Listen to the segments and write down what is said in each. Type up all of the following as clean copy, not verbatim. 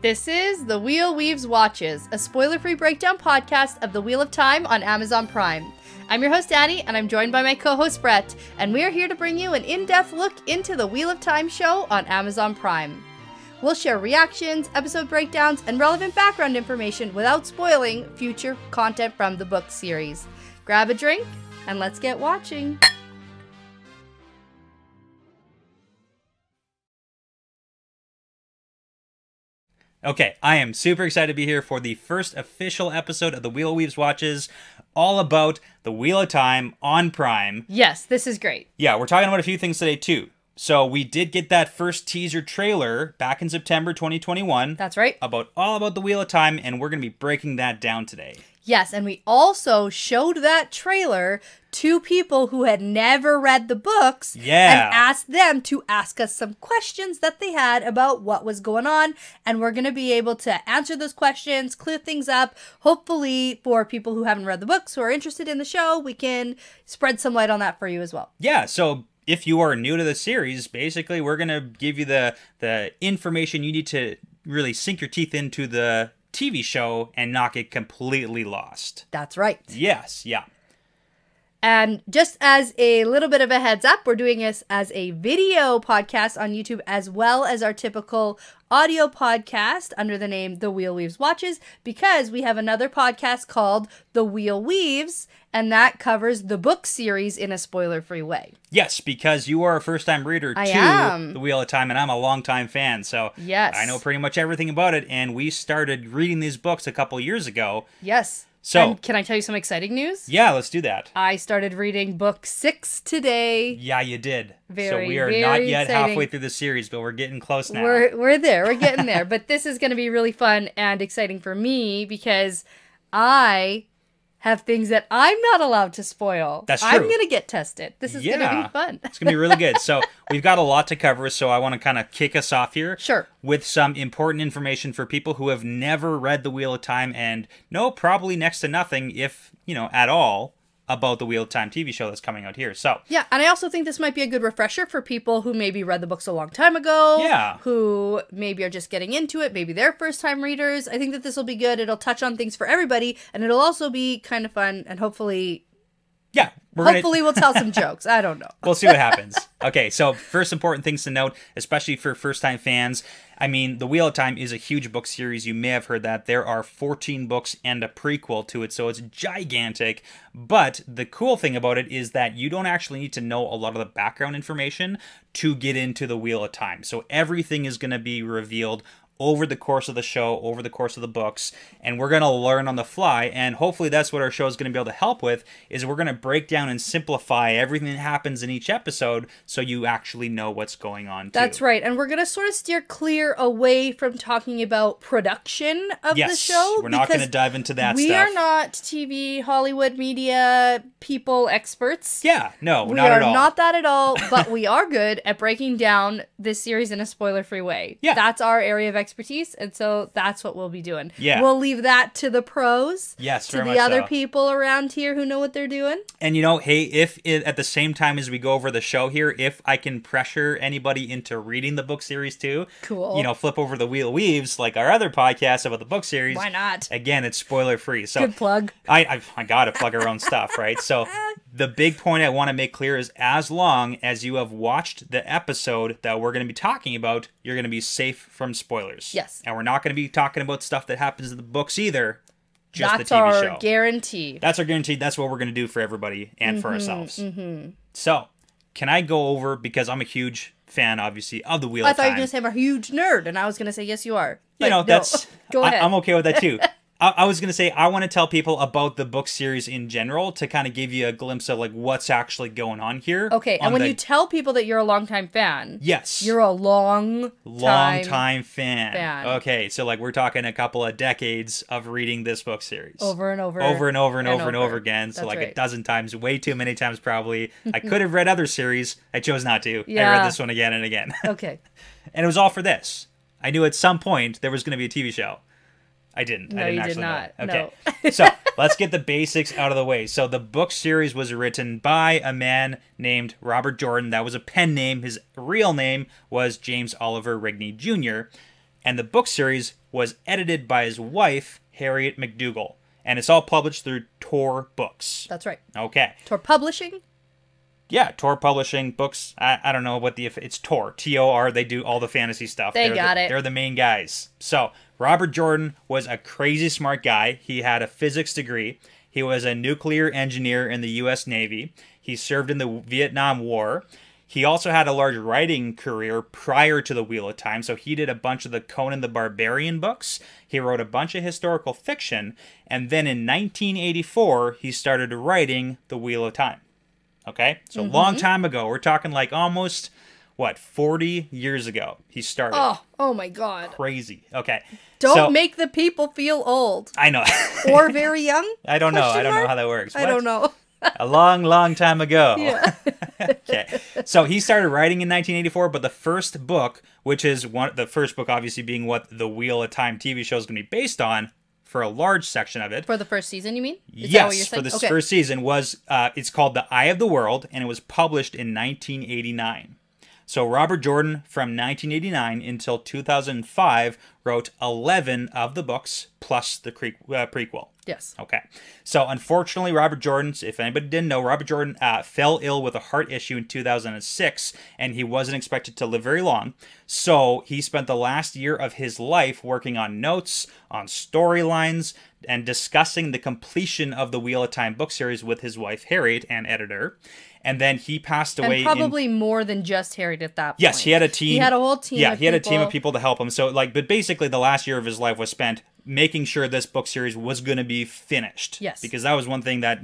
This is The Wheel Weaves Watches, a spoiler-free breakdown podcast of The Wheel of Time on Amazon Prime. I'm your host, Dani, and I'm joined by my co-host, Brett, and we are here to bring you an in-depth look into the Wheel of Time show on Amazon Prime. We'll share reactions, episode breakdowns, and relevant background information without spoiling future content from the book series. Grab a drink, and let's get watching. Okay, I am super excited to be here for the first official episode of the Wheel Weaves Watches, all about the Wheel of Time on Prime. Yes, this is great. Yeah, we're talking about a few things today too. So we did get that first teaser trailer back in September 2021. That's right. All about the Wheel of Time, and we're going to be breaking that down today. Yes, and we also showed that trailer to people who had never read the books and asked them to ask us some questions that they had about what was going on, and we're going to be able to answer those questions, clear things up. Hopefully, for people who haven't read the books, who are interested in the show, we can spread some light on that for you as well. Yeah, so if you are new to the series, basically we're going to give you the information you need to really sink your teeth into the TV show and not get completely lost. That's right. Yes, yeah. And just as a little bit of a heads up, we're doing this as a video podcast on YouTube as well as our typical audio podcast under the name The Wheel Weaves Watches, because we have another podcast called The Wheel Weaves, and that covers the book series in a spoiler-free way. Yes, because you are a first-time reader to The Wheel of Time, and I'm a long-time fan, so yes, I know pretty much everything about it, and we started reading these books a couple years ago. Yes. So, and can I tell you some exciting news? Yeah, let's do that. I started reading book 6 today. Yeah, you did. Very, so we are not yet halfway through the series, but we're getting close now. We're there. We're getting there. But this is going to be really fun and exciting for me because I have things that I'm not allowed to spoil. That's true. I'm going to get tested. This is going to be fun. It's going to be really good. So we've got a lot to cover, so I want to kind of kick us off here. Sure. With some important information for people who have never read The Wheel of Time and know probably next to nothing, if, at all, about the Wheel of Time TV show that's coming out here. So yeah, and I also think this might be a good refresher for people who maybe read the books a long time ago. Yeah. Who maybe are just getting into it. Maybe they're first-time readers. I think that this will be good. It'll touch on things for everybody, and it'll also be kind of fun, and hopefully... yeah. Hopefully we'll tell some jokes. I don't know. We'll see what happens. Okay, so first important things to note, especially for first-time fans. I mean, The Wheel of Time is a huge book series. You may have heard that. There are 14 books and a prequel to it, so it's gigantic. But the cool thing about it is that you don't actually need to know a lot of the background information to get into The Wheel of Time. So everything is going to be revealed over the course of the show, over the course of the books, and we're going to learn on the fly, and hopefully that's what our show is going to be able to help with, is we're going to break down and simplify everything that happens in each episode so you actually know what's going on, too. That's right, and we're going to sort of steer clear away from talking about production of the show. We're not going to dive into that stuff. We are not TV, Hollywood, media people experts. Yeah, no, not at all. We are not that at all, but we are good at breaking down this series in a spoiler-free way. Yeah. That's our area of expertise, and so that's what we'll be doing. Yeah. We'll leave that to the pros. Yes, to the other people around here who know what they're doing. And hey, if at the same time as we go over the show here, if I can pressure anybody into reading the book series too, cool. Flip over the Wheel Weaves like our other podcast about the book series. Why not? Again, it's spoiler free. So good plug. I gotta plug our own stuff, right? So the big point I want to make clear is as long as you have watched the episode that we're going to be talking about, you're going to be safe from spoilers. Yes. And we're not going to be talking about stuff that happens in the books either. Just that's the TV our show. guarantee. That's our guarantee. That's what we're going to do for everybody and for ourselves. So, can I go over, because I'm a huge fan, obviously, of the Wheel of Time. I thought you were going to say I'm a huge nerd, and I was going to say, yes, you are. But that's... Go ahead. I'm okay with that, too. I was going to say, I want to tell people about the book series in general to kind of give you a glimpse of what's actually going on here. Okay, and when you tell people that you're a longtime fan, yes, you're a long-time fan. Okay, so we're talking a couple of decades of reading this book series. Over and over again. So a dozen times, way too many times probably. I could have read other series. I chose not to. Yeah. I read this one again and again. Okay. And it was all for this. I knew at some point there was going to be a TV show. I didn't. No, I didn't you actually did not. know. Okay. No. So let's get the basics out of the way. So the book series was written by a man named Robert Jordan. That was a pen name. His real name was James Oliver Rigney Jr. And the book series was edited by his wife, Harriet McDougall. And it's all published through Tor Books. That's right. Okay. Tor Publishing? Yeah, Tor Publishing Books. I don't know what it's Tor. T-O-R. They do all the fantasy stuff. They got it. They're the main guys. So, Robert Jordan was a crazy smart guy. He had a physics degree. He was a nuclear engineer in the U.S. Navy. He served in the Vietnam War. He also had a large writing career prior to The Wheel of Time, so he did a bunch of the Conan the Barbarian books. He wrote a bunch of historical fiction, and then in 1984, he started writing The Wheel of Time. Okay? So a long time ago. We're talking like almost, 40 years ago he started. Oh my God. Crazy. Okay. Don't make the people feel old. I know. Or very young? I don't know. I don't know how that works. I don't know. A long, long time ago. Yeah. Okay. So he started writing in 1984, but the first book, which is the first book obviously being what the Wheel of Time TV show is going to be based on, for a large section of it. For the first season, you mean? Is that what you're saying? For this first season was, it's called The Eye of the World, and it was published in 1989. So Robert Jordan, from 1989 until 2005, wrote 11 of the books, plus the prequel. Yes. Okay. So unfortunately, Robert Jordan, if anybody didn't know, Robert Jordan fell ill with a heart issue in 2006, and he wasn't expected to live very long. So he spent the last year of his life working on notes, on storylines, and discussing the completion of the Wheel of Time book series with his wife, Harriet, and editor. And then he passed away. And probably more than just Harriet at that point. Yes, he had a team. He had a whole team. Yeah, he had a team of people to help him. So, but basically, the last year of his life was spent making sure this book series was going to be finished. Yes. Because that was one thing that,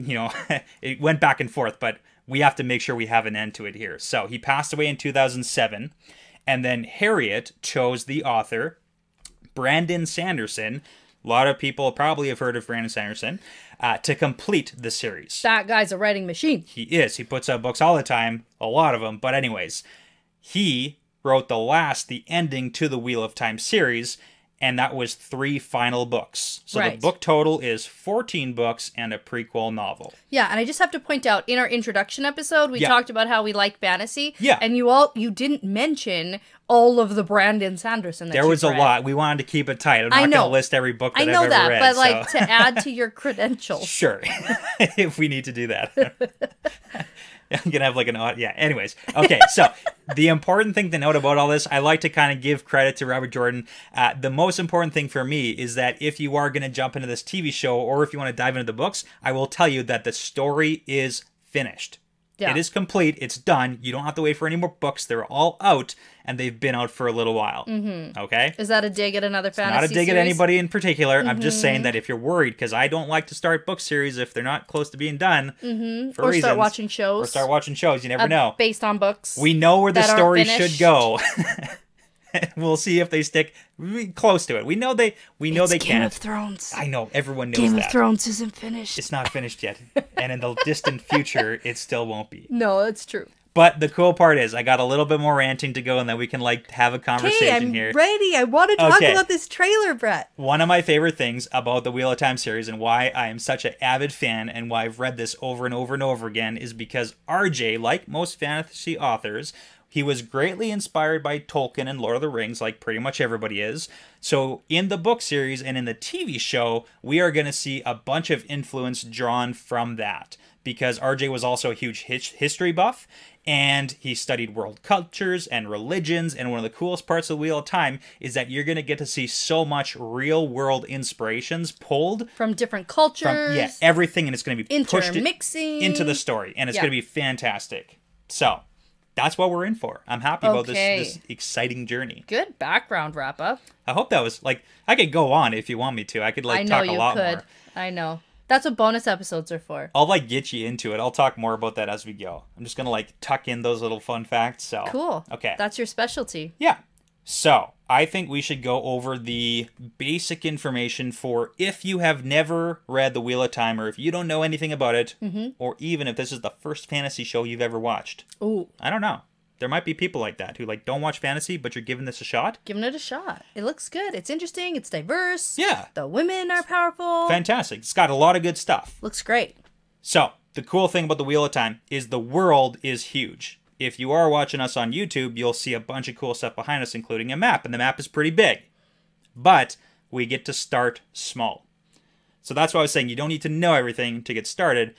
it went back and forth, but we have to make sure we have an end to it here. So, he passed away in 2007, and then Harriet chose the author, Brandon Sanderson. A lot of people probably have heard of Brandon Sanderson, to complete the series. That guy's a writing machine. He is. He puts out books all the time, a lot of them. But anyways, he wrote the ending to the Wheel of Time series, and that was 3 final books. So the book total is 14 books and a prequel novel. Yeah, and I just have to point out, in our introduction episode, we talked about how we like fantasy. Yeah. And you didn't mention all of the Brandon Sanderson that there was read. a lot. We wanted to keep it tight. I'm not going to list every book that I've ever read. I know that, but like to add to your credentials. Sure. If we need to do that. I'm going to have like an odd... Yeah, anyways. Okay, so the important thing to note about all this, I like to kind of give credit to Robert Jordan. The most important thing for me is that if you are going to jump into this TV show, or if you want to dive into the books, I will tell you that the story is finished. Yeah. It is complete. It's done. You don't have to wait for any more books. They're all out, and they've been out for a little while. Okay? Is that a dig at another fantasy series? Not a dig at anybody in particular. I'm just saying that if you're worried, because I don't like to start book series if they're not close to being done. For or reasons. Start watching shows. Or start watching shows. You never know. Based on books. We know where the story should go. We'll see if they stick close to it. We know they can. Game of Thrones. I know, everyone knows that. Game of Thrones isn't finished. It's not finished yet. And in the distant future, it still won't be. No, that's true. But the cool part is, I got a little bit more ranting to go, and then we can have a conversation here. I'm ready. I want to talk about this trailer, Brett. One of my favorite things about the Wheel of Time series, and why I am such an avid fan, and why I've read this over and over and over again, is because RJ, like most fantasy authors, he was greatly inspired by Tolkien and Lord of the Rings, like pretty much everybody is. So in the book series and in the TV show, we are going to see a bunch of influence drawn from that. Because RJ was also a huge history buff, and he studied world cultures and religions, and one of the coolest parts of the Wheel of Time is that you're going to get to see so much real-world inspirations pulled from different cultures. Everything, and it's going to be pushed into the story, and it's going to be fantastic. So... that's what we're in for. I'm happy about this exciting journey. Good background wrap up. I hope that was I could go on if you want me to. I could talk a lot more. I know. That's what bonus episodes are for. I'll get you into it. I'll talk more about that as we go. I'm just gonna tuck in those little fun facts. So cool. Okay. That's your specialty. Yeah. So I think we should go over the basic information for if you have never read The Wheel of Time, or if you don't know anything about it, or even if this is the first fantasy show you've ever watched. Ooh. I don't know. There might be people like that who don't watch fantasy, but you're giving this a shot. Giving it a shot. It looks good. It's interesting. It's diverse. Yeah. The women are powerful. Fantastic. It's got a lot of good stuff. Looks great. So, the cool thing about The Wheel of Time is the world is huge. If you are watching us on YouTube, you'll see a bunch of cool stuff behind us, including a map, and the map is pretty big. But we get to start small. So that's why I was saying you don't need to know everything to get started.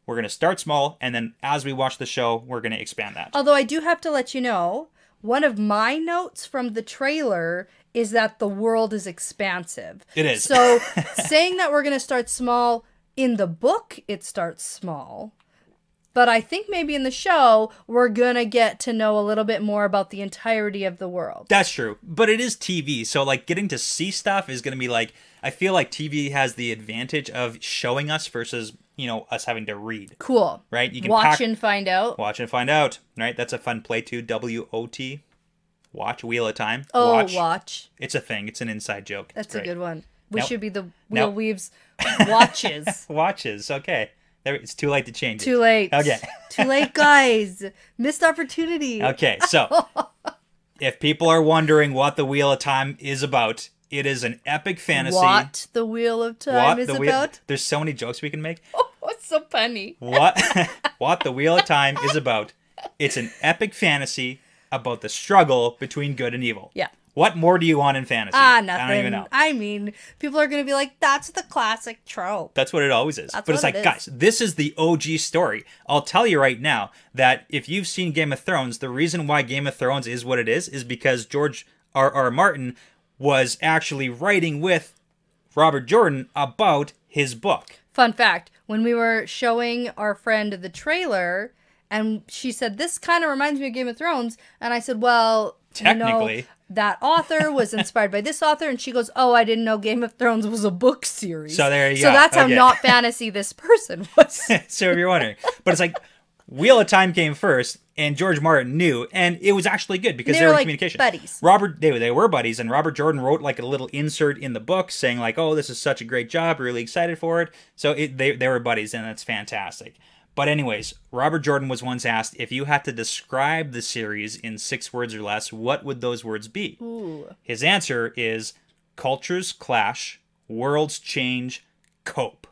We're going to start small, and then as we watch the show, we're going to expand that. Although I do have to let you know, one of my notes from the trailer is that the world is expansive. It is. So saying that we're going to start small, in the book, it starts small. But I think maybe in the show, we're going to get to know a little bit more about the entirety of the world. That's true. But it is TV. So, like, getting to see stuff is going to be like, I feel like TV has the advantage of showing us versus, you know, us having to read. Cool. Right? You can watch and find out. Watch and find out. Right? That's a fun play too. WOT. Watch. Wheel of Time. Oh, watch. It's a thing. It's an inside joke. That's a good one. We should be the Wheel Nope. Weaves watches. Watches. Okay. It's too late to change it. Too late. Okay. Too late, guys. Missed opportunity. Okay, so if people are wondering what the Wheel of Time is about, it is an epic fantasy. What the Wheel of Time is about? There's so many jokes we can make. Oh, it's so funny. What the Wheel of Time is about? It's an epic fantasy about the struggle between good and evil. Yeah. What more do you want in fantasy? Nothing. I don't even know. I mean, people are going to be like, that's the classic trope. That's what it always is. That's but it's what like, it is. guys, this is the OG story. I'll tell you right now that if you've seen Game of Thrones, the reason why Game of Thrones is what it is because George R.R. Martin was actually writing with Robert Jordan about his book. Fun fact, when we were showing our friend the trailer, and she said, this kind of reminds me of Game of Thrones, and I said, well, technically, you know, that author was inspired by this author, and she goes, oh, I didn't know Game of Thrones was a book series. So there you go. So that's how Okay. not fantasy this person was. So if you're wondering. But it's like, Wheel of Time came first, and George Martin knew, and it was actually good because they were in like communication. buddies. They were buddies, and Robert Jordan wrote like a little insert in the book saying like, oh, this is such a great job, really excited for it. So they were buddies, and that's fantastic. But anyways, Robert Jordan was once asked, if you had to describe the series in 6 words or less, what would those words be? Ooh. His answer is cultures clash, worlds change, cope.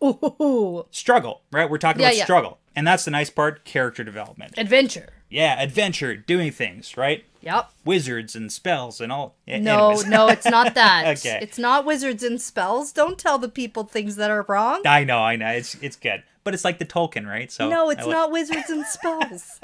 Ooh. Struggle, right? We're talking about yeah. struggle. And that's the nice part, character development. Adventure. Yeah, adventure, doing things, right? Yep. Wizards and spells and all. No, Anyways. no, it's not that. Okay. It's not wizards and spells. Don't tell the people things that are wrong. I know. It's good. But it's like the Tolkien, right? So No, it's not wizards and spells.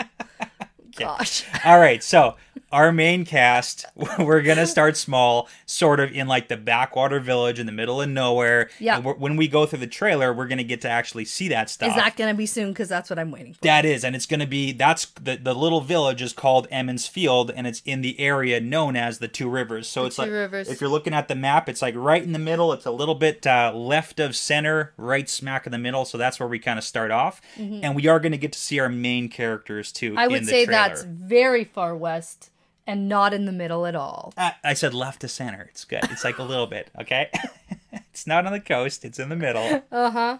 Gosh. All right, so our main cast, we're going to start small, sort of in like the backwater village in the middle of nowhere. Yeah. And when we go through the trailer, we're going to get to actually see that stuff. Is that going to be soon? Because that's what I'm waiting for. That is, and it's going to be, that's the little village is called Emmons Field, and it's in the area known as the Two Rivers. So it's Two like, Rivers. if you're looking at the map, it's like right in the middle. It's a little bit left of center, right smack in the middle. So that's where we kind of start off. Mm-hmm. And we are going to get to see our main characters too. I would in the say trailer. that's very far west and not in the middle at all. I said left to center. It's good. It's like a little bit, okay? It's not on the coast. It's in the middle. Uh-huh.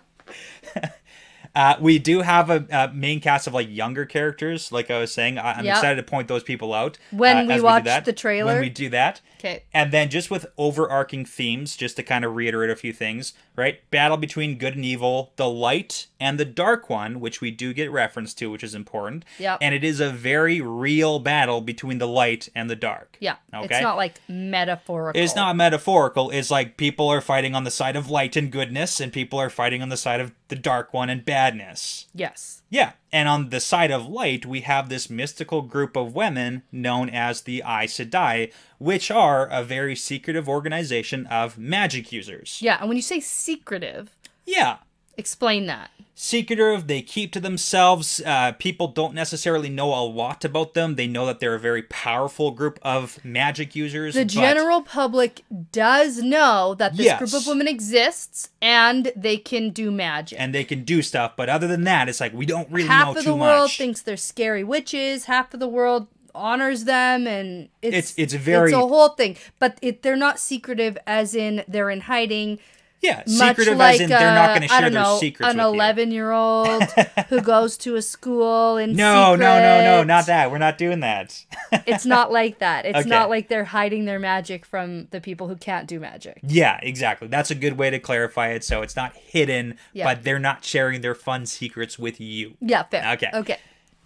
We do have a main cast of like younger characters, like I was saying. I'm Yep. excited to point those people out When we as watch do that. the trailer. When we do that. Okay. And then just with overarching themes, just to kind of reiterate a few things, right? Battle between good and evil, the light and the dark one, which we do get reference to, which is important. Yep. And it is a very real battle between the light and the dark. Yeah. Okay? It's not like metaphorical. It's not metaphorical. It's like people are fighting on the side of light and goodness, and people are fighting on the side of the dark one and badness. Yes. Yeah, and on the side of light, we have this mystical group of women known as the Aes Sedai, which are a very secretive organization of magic users. Yeah, and when you say secretive, Yeah. explain that. Secretive, they keep to themselves. People don't necessarily know a lot about them. They know that they're a very powerful group of magic users. The but- general public does know that this Yes. group of women exists and they can do magic. And they can do stuff, but other than that, it's like we don't really half know of too the world much. thinks they're scary witches, half of the world honors them, and it's very- it's a whole thing. But they're not secretive as in they're in hiding. Yeah, Much secretive like, as in they're not going to I share don't their know, secrets an with you. 11-year-old who goes to a school in No, secret. not that. We're not doing that. It's not like that. It's Okay. not like they're hiding their magic from the people who can't do magic. Yeah, exactly. That's a good way to clarify it. So it's not hidden, Yeah. but they're not sharing their fun secrets with you. Yeah, fair. Okay. Okay.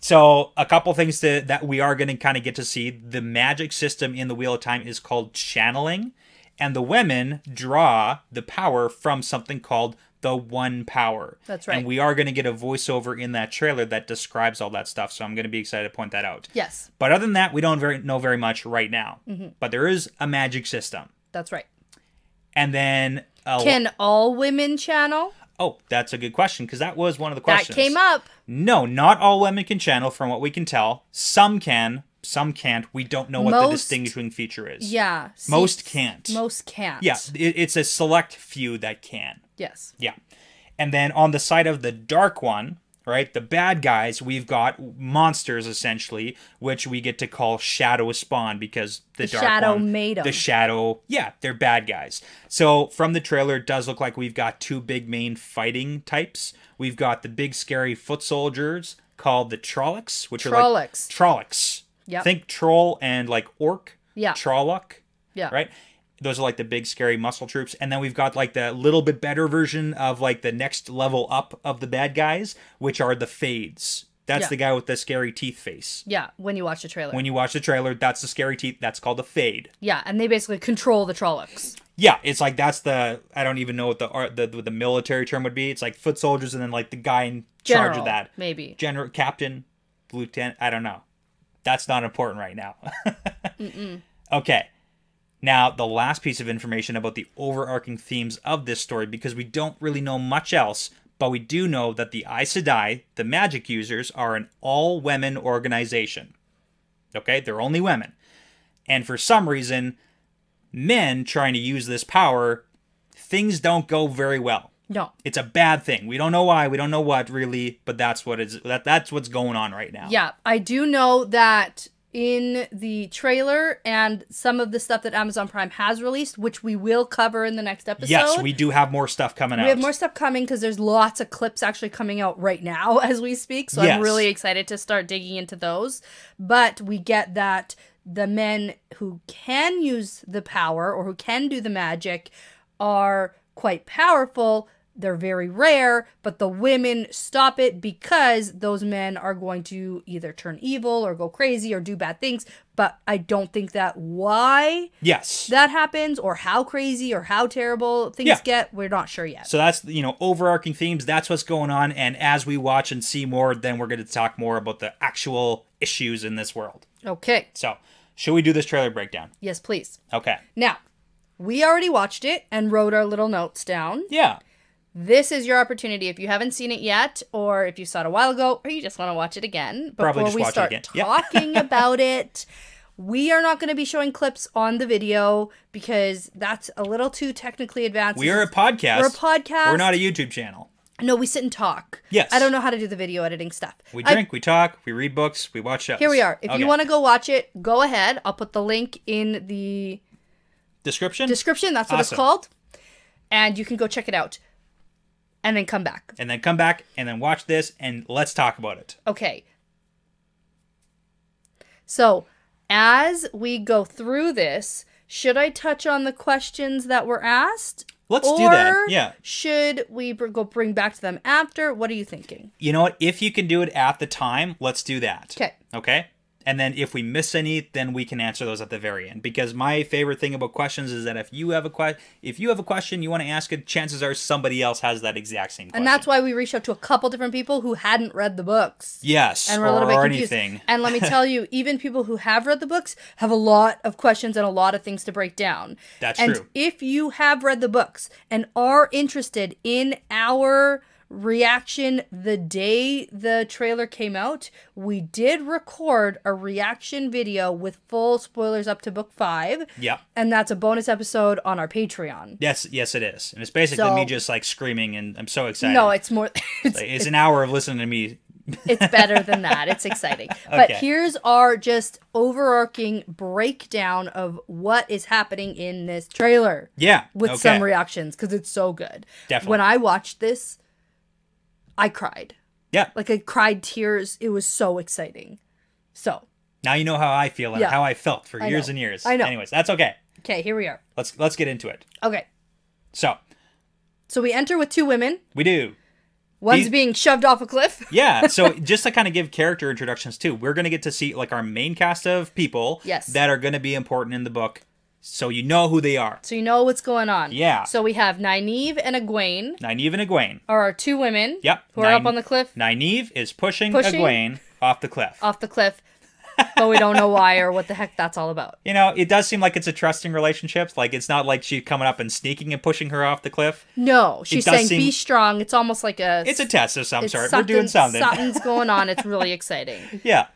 So a couple things that we are going to kind of get to see. The magic system in the Wheel of Time is called channeling. And the women draw the power from something called the One Power. That's right. And we are going to get a voiceover in that trailer that describes all that stuff. So I'm going to be excited to point that out. Yes. But other than that, we don't know very much right now. But there is a magic system. That's right. And then... Can all women channel? Oh, that's a good question, because that was one of the questions. That came up. No, not all women can channel, from what we can tell. Some can, some can't. We don't know what the distinguishing feature is. Yeah. Most can't. Most can't. Yeah, it's a select few that can. Yes. Yeah. And then on the side of the dark one, right, the bad guys, we've got monsters, essentially, which we get to call Shadow Spawn, because the dark Shadow one, made them. The Shadow, yeah, they're bad guys. So from the trailer, it does look like we've got two big main fighting types. We've got the big scary foot soldiers called the Trollocs, which are like... Trollocs. Yep. Think troll and like orc. Yeah. Trolloc. Yeah. Right? Those are like the big scary muscle troops. And then we've got like the little bit better version of like the next level up of the bad guys, which are the Fades. That's the guy with the scary teeth face. Yeah, when you watch the trailer. When you watch the trailer, that's the scary teeth. That's called the Fade. Yeah, and they basically control the Trollocs. Yeah, it's like that's the... I don't even know what the military term would be. It's like foot soldiers and then like the guy in charge of that. Maybe. General, captain, lieutenant, I don't know. That's not important right now. Okay. Now, the last piece of information about the overarching themes of this story, because we don't really know much else, but we do know that the Aes Sedai, the magic users, are an all-women organization. Okay? They're only women. And for some reason, men trying to use this power, things don't go very well. No. It's a bad thing. We don't know why. We don't know what, really, but that's what's going on right now. Yeah, I do know that in the trailer and some of the stuff that Amazon Prime has released, which we will cover in the next episode. Yes, we do have more stuff coming out. We have more stuff coming because there's lots of clips actually coming out right now as we speak. So yes. I'm really excited to start digging into those. But we get that the men who can use the power or who can do the magic are quite powerful. They're very rare, but the women stop it because those men are going to either turn evil or go crazy or do bad things. But I don't think that why that happens or how crazy or how terrible things get, we're not sure yet. So that's, overarching themes. That's what's going on. And as we watch and see more, then we're going to talk more about the actual issues in this world. Okay. So, should we do this trailer breakdown? Yes, please. Okay. Now, we already watched it and wrote our little notes down. Yeah. This is your opportunity if you haven't seen it yet, or if you saw it a while ago, or you just want to watch it again before we start talking about it. We are not going to be showing clips on the video because that's a little too technically advanced. We are a podcast. We're a podcast. We're not a YouTube channel. No, we sit and talk. Yes. I don't know how to do the video editing stuff. We drink, we talk, we read books, we watch shows. Here we are. If you want to go watch it, go ahead. I'll put the link in the description. That's what it's called. And you can go check it out. And then come back. And then come back and then watch this and let's talk about it. Okay. So, as we go through this, should I touch on the questions that were asked? Let's do that. Yeah. Should we go bring back to them after? What are you thinking? You know what? If you can do it at the time, let's do that. Okay. Okay? And then if we miss any, then we can answer those at the very end. Because my favorite thing about questions is that if you have a question you want to ask it, chances are somebody else has that exact same question. And that's why we reached out to a couple different people who hadn't read the books. Yes, and we're a little bit confused. Anything. And let me tell you, even people who have read the books have a lot of questions and a lot of things to break down. That's true. And if you have read the books and are interested in our reaction the day the trailer came out, we did record a reaction video with full spoilers up to book 5. Yeah. And that's a bonus episode on our Patreon. Yes, it is. And it's basically me just like screaming and I'm so excited. No, it's more it's an hour of listening to me. It's better than that. It's exciting. But here's our just overarching breakdown of what is happening in this trailer. Yeah. With some reactions because it's so good. Definitely. When I watched this, I cried. Yeah. Like I cried tears. It was so exciting. So. Now you know how I feel and how I felt for years and years. I know. Anyways, that's okay. Okay, here we are. Let's get into it. Okay. So we enter with 2 women. We do. One's being shoved off a cliff. Yeah, so just to kind of give character introductions too, we're going to get to see like our main cast of people that are going to be important in the book So you know who they are. So you know what's going on. Yeah. So we have Nynaeve and Egwene. Nynaeve and Egwene. Are our two women. Yep. Who are up on the cliff. Nynaeve is pushing Egwene off the cliff. Off the cliff. But we don't know why or what the heck that's all about. You know, it does seem like it's a trusting relationship. Like, it's not like she's coming up and sneaking and pushing her off the cliff. No, she's saying be strong. It's almost like it's a test of some sort. We're doing something. Something's going on. It's really exciting. Yeah.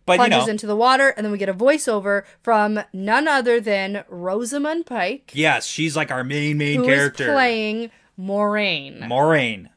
But, plunges into the water, and then we get a voiceover from none other than Rosamund Pike. Yes, she's like our main who character. Who is playing Moraine. Moraine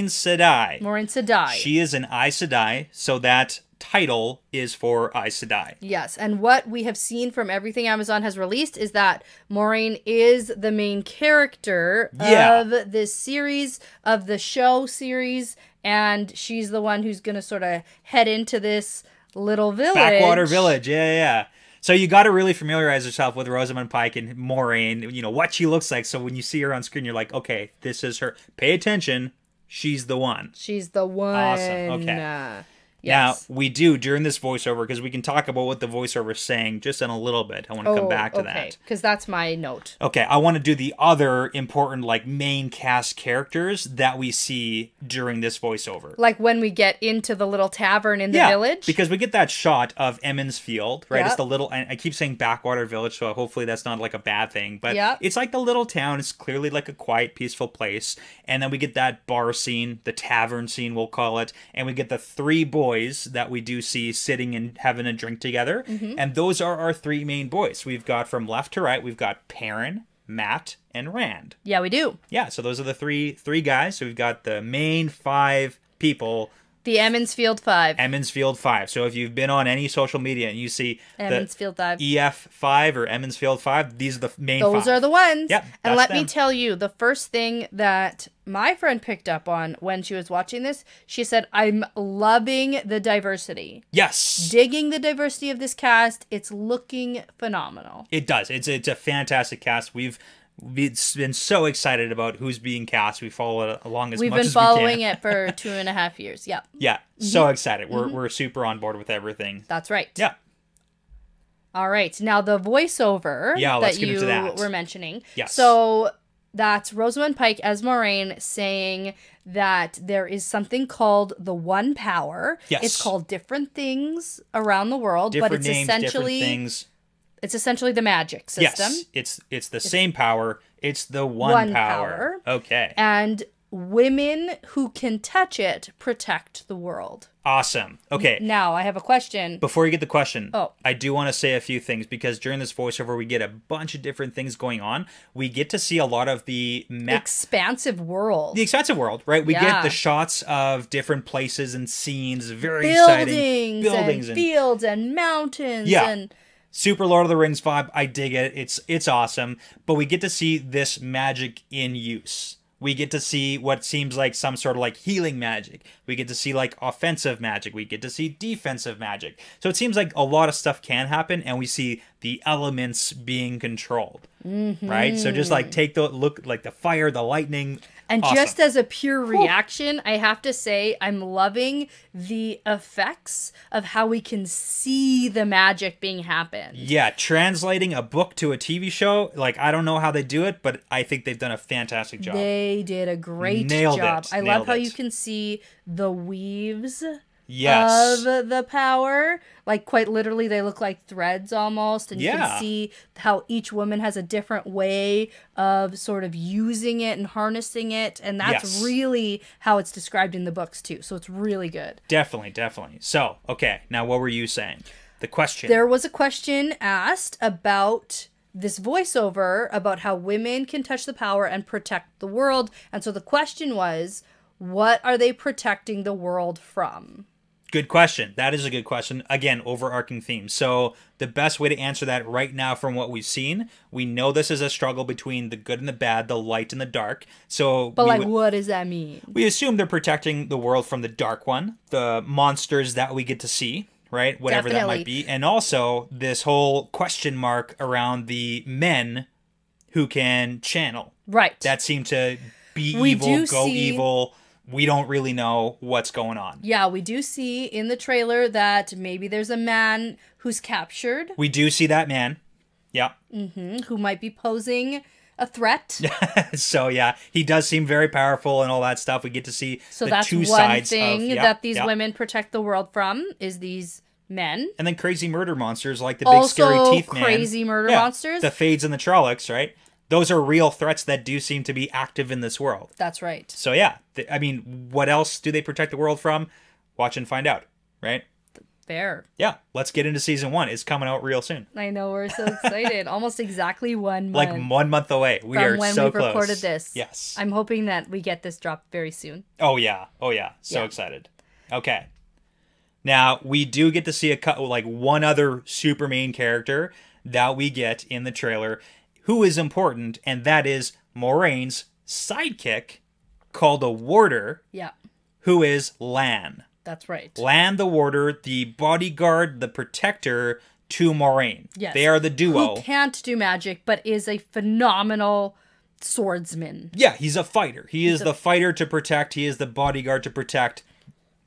Sedai. Moraine Sedai. She is an Aes Sedai, so that title is for Aes Sedai. Yes, and what we have seen from everything Amazon has released is that Moraine is the main character of this series, of the show series, and she's the one who's going to sort of head into this little village. Backwater village, yeah. So you got to really familiarize yourself with Rosamund Pike and Moraine, you know, what she looks like. So when you see her on screen, you're like, okay, this is her. Pay attention. She's the one. She's the one. Awesome. Okay. Yes. Now, we do, during this voiceover, because we can talk about what the voiceover is saying just in a little bit. I want to come back to that. Because that's my note. Okay, I want to do the other important, like, main cast characters that we see during this voiceover. Like when we get into the little tavern in the village? Because we get that shot of Emmons Field, right? Yep. It's the little, and I keep saying backwater village, so hopefully that's not like a bad thing. But it's like the little town. It's clearly like a quiet, peaceful place. And then we get that bar scene, the tavern scene, we'll call it. And we get the three boys that we do see sitting and having a drink together. Mm-hmm. And those are our three main boys. We've got from left to right, we've got Perrin, Matt, and Rand. Yeah, we do. Yeah, so those are the three guys. So we've got the main five people. The Emmons Field 5. Emmons Field 5. So if you've been on any social media and you see Emmons Field 5. EF 5 or Emmons Field 5, these are the main Those five. are the ones. Yep. And let me tell you, the first thing that my friend picked up on when she was watching this, she said, I'm loving the diversity. Yes. Digging the diversity of this cast. It's looking phenomenal. It does. It's a fantastic cast. We've been so excited about who's being cast. We follow it along as much as we can. We've been following it for 2.5 years. Yeah. Yeah. So excited. We're super on board with everything. That's right. Yeah. All right. Now the voiceover let's that get you into that. were mentioning. Yes. So that's Rosamund Pike as Moraine saying that there is something called the One Power. Yes. It's called different things around the world, Different but it's names, essentially different things. It's essentially the magic system. Yes, it's the same power. It's the one power. Okay. And women who can touch it protect the world. Awesome. Okay. Now, I have a question. Before you get the question, Oh. I do want to say a few things because during this voiceover, we get a bunch of different things going on. We get to see a lot of the expansive world. The expansive world, right? We get the shots of different places and scenes. Very exciting. Buildings and fields and mountains. Yeah. And super Lord of the Rings vibe. I dig it. It's awesome. But we get to see this magic in use. We get to see what seems like some sort of like healing magic. We get to see like offensive magic. We get to see defensive magic. So it seems like a lot of stuff can happen, and we see the elements being controlled. Mm-hmm. Right? So just like take the look, like the fire, the lightning. And awesome. Just as a pure reaction, I have to say I'm loving the effects of how we can see the magic being happen. Yeah, translating a book to a TV show, like I don't know how they do it, but I think they've done a fantastic job. They did a great job. I love how you can see the weaves of the power. Like quite literally they look like threads almost, and you can see how each woman has a different way of sort of using it and harnessing it, and that's really how it's described in the books too. So it's really good. Definitely. So, okay, now what were you saying? The question. There was a question asked about this voiceover about how women can touch the power and protect the world. And so the question was, what are they protecting the world from? Good question. That is a good question. Again, overarching theme. So the best way to answer that right now from what we've seen, we know this is a struggle between the good and the bad, the light and the dark. So, but what does that mean? We assume they're protecting the world from the dark one, the monsters that we get to see, right? Whatever that might be. And also this whole question mark around the men who can channel. Right. That seem to be evil, go evil. We don't really know what's going on. Yeah, we do see in the trailer that maybe there's a man who's captured. We do see that man. Yeah. who might be posing a threat. So yeah, he does seem very powerful and all that stuff. We get to see So the that's two one sides thing of, that these women protect the world from is these men. And then crazy murder monsters like the big scary teeth man. Crazy murder monsters. The Fades and the Trollocs, right? Those are real threats that do seem to be active in this world. That's right. So yeah, I mean, what else do they protect the world from? Watch and find out, right? Fair. Yeah, let's get into season 1. It's coming out real soon. I know, we're so excited. Almost exactly 1 month. Like 1 month away. We are when so we've close. recorded this. Yes. I'm hoping that we get this dropped very soon. Oh yeah. So excited. Okay. Now, we do get to see one other super main character that we get in the trailer who is important, and that is Moraine's sidekick called a warder. Yeah. Who is Lan. That's right. Lan the warder, the bodyguard, the protector to Moraine. Yes. They are the duo. Who can't do magic, but is a phenomenal swordsman. Yeah, he's a fighter. He is the fighter to protect. He is the bodyguard to protect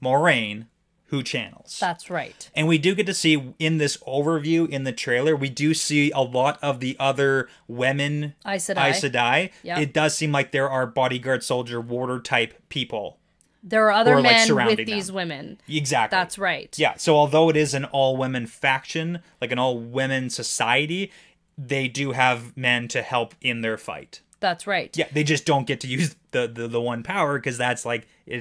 Moraine, who channels. That's right. And we do get to see in this overview in the trailer, we do see a lot of the other women Aes Sedai. Yep. It does seem like there are bodyguard, soldier, warder type people. There are other men surrounding with these women. Exactly. That's right. Yeah, so although it is an all-women faction, like an all-women society, they do have men to help in their fight. That's right. Yeah, they just don't get to use the one power because that's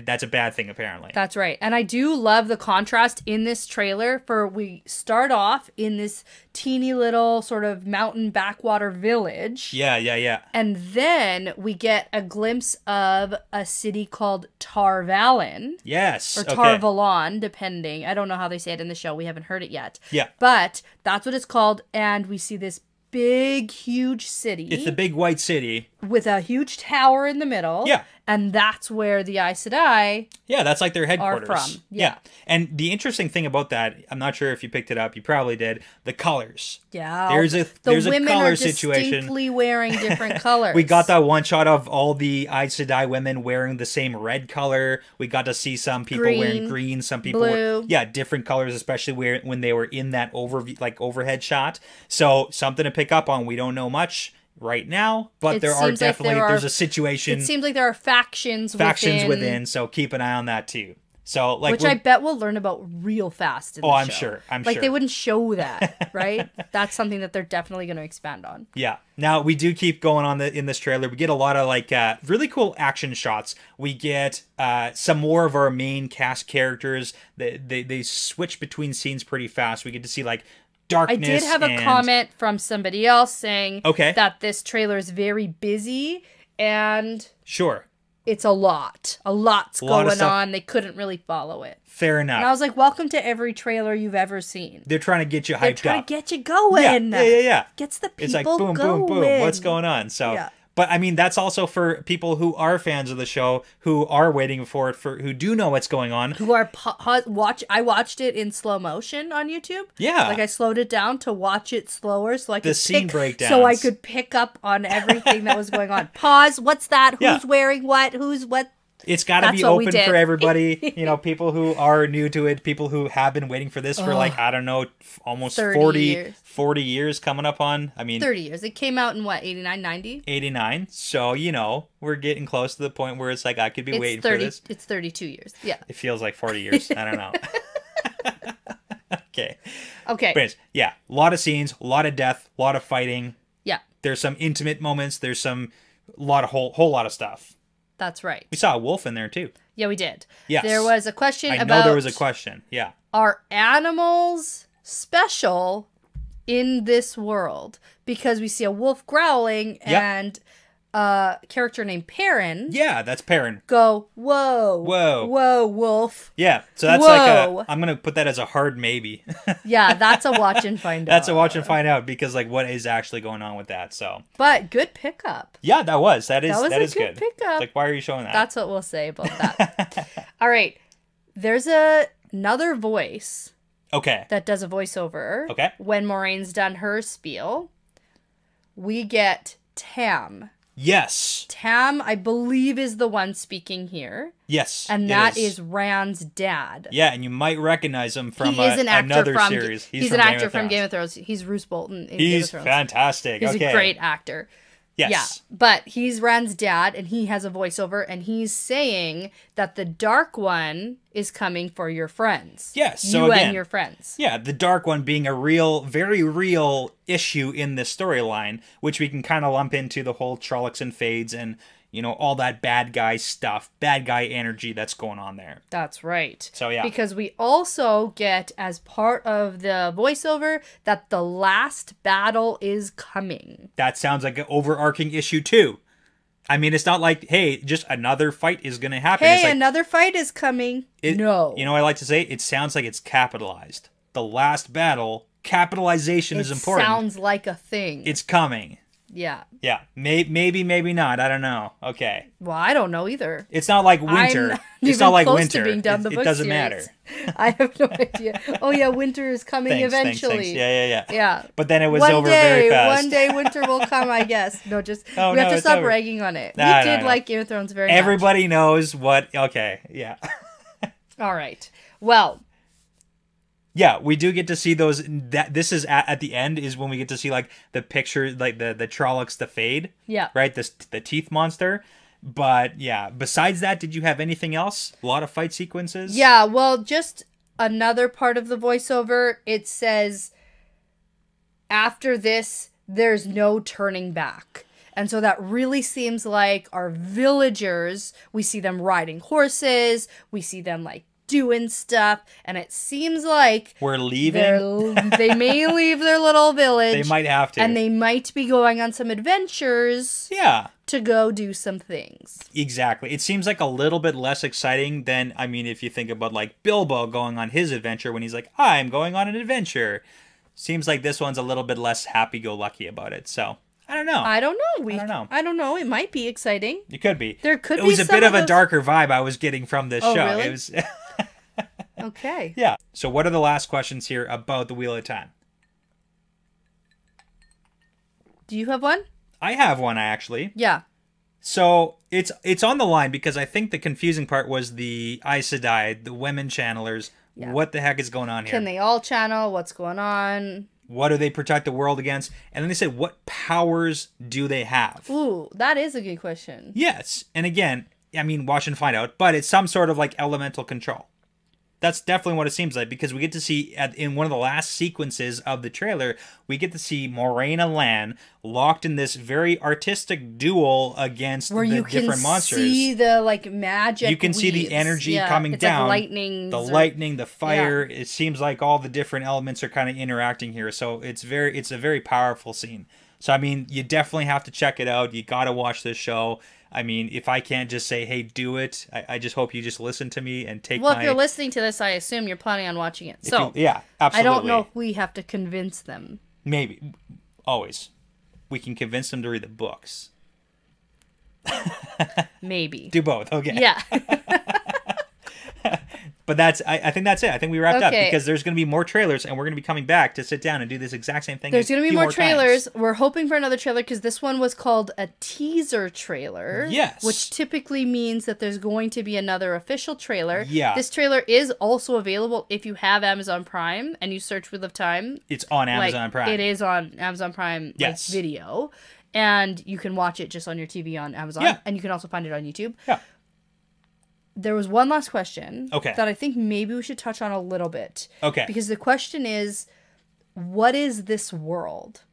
that's a bad thing apparently. That's right. And I do love the contrast in this trailer we start off in this teeny little sort of mountain backwater village. Yeah. And then we get a glimpse of a city called Tar Valon. Yes. Or Tar Valon, depending. I don't know how they say it in the show. We haven't heard it yet. Yeah. But that's what it's called. And we see this big, huge city. It's the big white city. With a huge tower in the middle. Yeah. And that's where the Aes Sedai that's like their headquarters. are from. Yeah. And the interesting thing about that, I'm not sure if you picked it up, you probably did, the colors. Yeah. There's a women color are situation. distinctly wearing different colors. We got that one shot of all the Aes Sedai women wearing the same red color. We got to see some people wearing green, some people blue. Different colors, especially when they were in that overhead shot. So something to pick up on. We don't know much right now, but there's a situation. It seems like there are factions within, so keep an eye on that too. So which I bet we'll learn about real fast in the show. I'm sure. They wouldn't show that, right? That's something that they're definitely going to expand on. Yeah. Now we do keep going on in this trailer. We get a lot of really cool action shots. We get some more of our main cast characters. They switch between scenes pretty fast. We get to see darkness. I did have a comment from somebody else saying that this trailer is very busy and sure, it's a lot. A lot's going on. They couldn't really follow it. Fair enough. And I was like, welcome to every trailer you've ever seen. They're trying to get you hyped up. They're trying to get you going. Yeah. Gets the people it's like boom, going. boom, boom. What's going on? So. Yeah. But I mean, that's also for people who are fans of the show, who are waiting for it, who do know what's going on. Who are I watched it in slow motion on YouTube. Yeah, I slowed it down to watch it slower, so I could scene breakdowns. So I could pick up on everything that was going on. Pause. What's that? Who's wearing what? Who's what? It's got to be open for everybody. People who are new to it, people who have been waiting for this for I don't know, almost 40 years coming up on. 30 years. It came out in what, 89, 90? 89. So, we're getting close to the point where it's like I could be waiting for this. It's 32 years. Yeah. It feels like 40 years. I don't know. Okay. But anyways, a lot of scenes, a lot of death, a lot of fighting. Yeah. There's some intimate moments. There's whole lot of stuff. That's right. We saw a wolf in there too. Yeah, we did. Yes. There was a question about... I know there was a question. Yeah. Are animals special in this world? Because we see a wolf growling and a character named Perrin. Yeah, that's Perrin. Go, whoa. Whoa, wolf. Yeah, so that's I'm going to put that as a hard maybe. Yeah, that's a watch and find out. That's a watch and find out because what is actually going on with that, so. But good pickup. Yeah, that is good pickup. Why are you showing that? That's what we'll say about that. All right. There's another voice. Okay. That does a voiceover. Okay. When Moraine's done her spiel, we get Tam. Yes. Tam, I believe, is the one speaking here. Yes. And that is Rand's dad. Yeah, and you might recognize him from he is an actor another from, series. He's an actor from Game of Thrones. He's Roose Bolton in Game of Thrones. He's fantastic. He's a great actor. Yes. Yeah, but he's Rand's dad, and he has a voiceover, and he's saying that the Dark One is coming for your friends. Yes, so you and your friends. Yeah, the Dark One being a real, very real issue in this storyline, which we can kind of lump into the whole Trollocs and Fades and, you know, all that bad guy stuff, bad guy energy that's going on there. That's right. So, yeah. Because we also get, as part of the voiceover, that the last battle is coming. That sounds like an overarching issue, too. I mean, it's not like, hey, just another fight is going to happen. Hey, it's like, another fight is coming. No. You know what I like to say? It sounds like it's capitalized. The last battle, capitalization is important. It sounds like a thing. It's coming. Yeah. Yeah. Maybe, maybe not. I don't know. Okay. Well, I don't know either. It's not like winter. It's not like winter. To being done the it book doesn't series. matter. I have no idea. Oh, yeah, winter is coming eventually. Thanks. Yeah. Yeah. But then it was over very fast. One day winter will come, I guess. No, just we have to stop ragging on it. We did like Game of Thrones very much. Everybody knows what... Okay, yeah. All right. Well... Yeah, we do get to see those. This is at the end is when we get to see like the picture, like the Trollocs, the Fade. Yeah. Right. The teeth monster. But yeah, besides that, did you have anything else? A lot of fight sequences. Yeah. Well, just another part of the voiceover. It says, after this, there's no turning back. And so that really seems like our villagers. We see them riding horses. We see them like doing stuff, and it seems like we're leaving. They may leave their little village. They might have to, and they might be going on some adventures. Yeah, to go do some things. Exactly. It seems like a little bit less exciting than, I mean, if you think about like Bilbo going on his adventure when he's like, I'm going on an adventure. Seems like this one's a little bit less happy-go-lucky about it. So I don't know. I don't know. I don't know. I don't know. It might be exciting. It could be. There could be. It was a bit of a darker vibe I was getting from this show. Really? It was. Okay. Yeah. So what are the last questions here about the Wheel of Time? Do you have one? I have one, actually. Yeah. So it's on the line because I think the confusing part was the Aes Sedai, the women channelers. Yeah. What the heck is going on here? Can they all channel? What's going on? What do they protect the world against? And then they said, what powers do they have? Ooh, that is a good question. Yes. And again, I mean, watch and find out. But it's some sort of like elemental control. That's definitely what it seems like, because we get to see in one of the last sequences of the trailer, we get to see Moiraine and Lan locked in this very artistic duel against the different monsters. You can see the like magic. You can see the energy coming down. Like lightning, the fire. Yeah. It seems like all the different elements are kind of interacting here. So it's a very powerful scene. So I mean, you definitely have to check it out. You got to watch this show. I mean, if I can't just say, hey, do it, I just hope you just listen to me and take Well, if you're listening to this, I assume you're planning on watching it. So, yeah, absolutely. I don't know if we have to convince them. Maybe. Always. We can convince them to read the books. Maybe. Do both. Okay. Yeah. But I think that's it. I think we wrapped up because there's going to be more trailers and we're going to be coming back to sit down and do this exact same thing. There's going to be more trailers. Times. We're hoping for another trailer because this one was called a teaser trailer. Yes. Which typically means that there's going to be another official trailer. Yeah. This trailer is also available if you have Amazon Prime and you search Wheel of Time. It's on Amazon Prime. It is on Amazon Prime video. And you can watch it just on your TV on Amazon. Yeah. And you can also find it on YouTube. Yeah. There was one last question that I think maybe we should touch on a little bit. Okay. Because the question is, what is this world?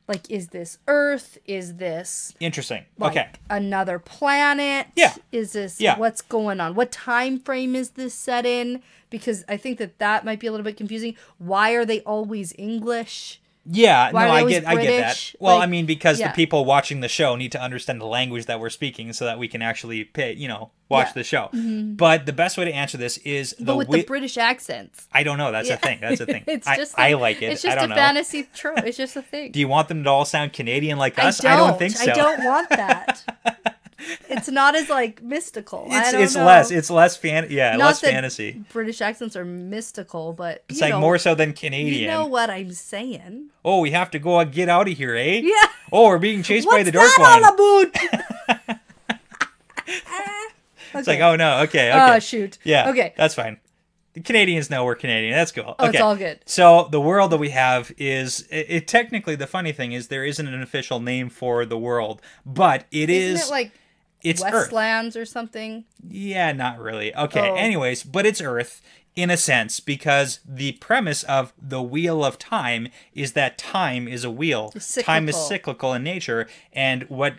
Like, is this Earth? Is this... Interesting. Like, another planet? Yeah. Is this... Yeah. What's going on? What time frame is this set in? Because I think that might be a little bit confusing. Why are they always English? Yeah, I get that. Well, like, I mean, because the people watching the show need to understand the language that we're speaking so that we can actually watch the show. Mm-hmm. But the best way to answer this is the British accents. I don't know. That's a thing. That's a thing. I like it. It's just I don't a fantasy trope. It's just a thing. Do you want them to all sound Canadian like us? I don't think so. I don't want that. It's not as like mystical. It's know. less fantasy. British accents are mystical, but it's like more so than Canadian. You know what I'm saying? Oh, we have to go get out of here, eh? Yeah. Oh, we're being chased by the Dark One. One. What's that all about? It's like, oh no, okay. Oh shoot. Yeah. Okay. That's fine. The Canadians know we're Canadian. That's cool. Oh, okay. It's all good. So the world that we have is it technically, the funny thing is there isn't an official name for the world, but Isn't it like it's Westlands Earth. Or something? Yeah, not really. Okay. Anyways, but it's Earth in a sense, because the premise of the Wheel of Time is that time is a wheel. Time is cyclical in nature, and what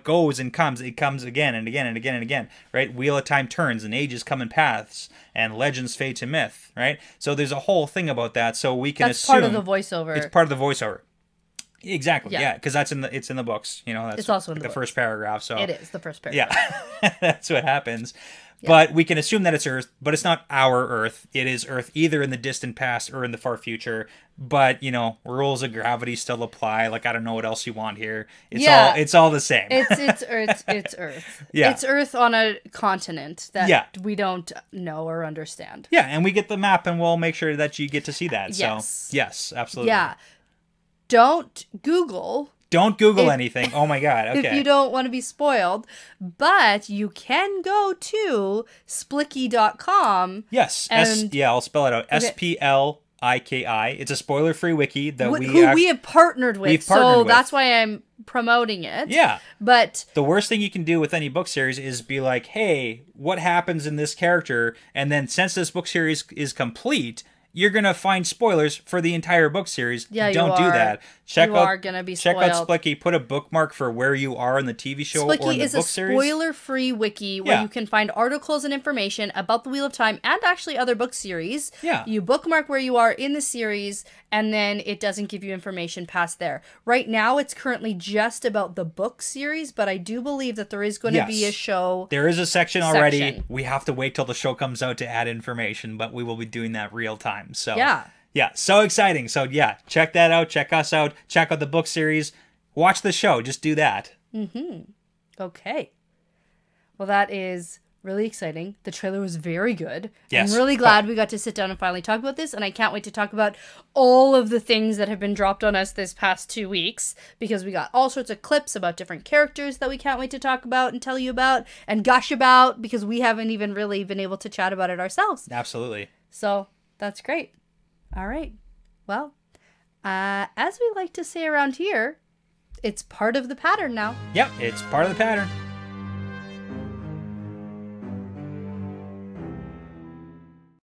goes and comes, it comes again and again and again and again, right? Wheel of Time turns, and ages come in paths, and legends fade to myth, right? So there's a whole thing about that, so we can assume... That's part of the voiceover. It's part of the voiceover. Exactly, yeah, because it's in the books, you know, that's it's also in the first paragraph, so... It is, the first paragraph. Yeah, that's what happens. Yeah. But we can assume that it's Earth, but it's not our Earth. It is Earth either in the distant past or in the far future. But, you know, rules of gravity still apply. Like, I don't know what else you want here. It's all the same. It's Earth. Yeah. It's Earth on a continent that we don't know or understand. Yeah, and we get the map, and we'll make sure that you get to see that. Yes. So, yes, absolutely. Yeah. Don't Google anything. Oh my God. Okay. If you don't want to be spoiled, but you can go to splicky.com. Yes. I'll spell it out. Okay. SPLIKI. It's a spoiler-free wiki that we have partnered with. That's why I'm promoting it. Yeah. But the worst thing you can do with any book series is be like, hey, what happens in this character? And then since this book series is complete, you're going to find spoilers for the entire book series. Yeah, Don't do that. You are going to be spoiled. Check out Splicky. Put a bookmark for where you are in the TV show or in the book series. Splicky is a spoiler-free wiki where you can find articles and information about the Wheel of Time and actually other book series. Yeah. You bookmark where you are in the series, and then it doesn't give you information past there. Right now, it's currently just about the book series, but I do believe that there is going to be a show. There is a section already. We have to wait till the show comes out to add information, but we will be doing that real time. So yeah, so exciting. So yeah, check that out. Check us out. Check out the book series. Watch the show. Just do that. Okay. Well, that is really exciting. The trailer was very good. Yes. I'm really glad we got to sit down and finally talk about this, and I can't wait to talk about all of the things that have been dropped on us this past 2 weeks, because we got all sorts of clips about different characters that we can't wait to talk about and tell you about and gush about, because we haven't even really been able to chat about it ourselves. Absolutely. So that's great. All right. Well, as we like to say around here, it's part of the pattern now. Yep, it's part of the pattern.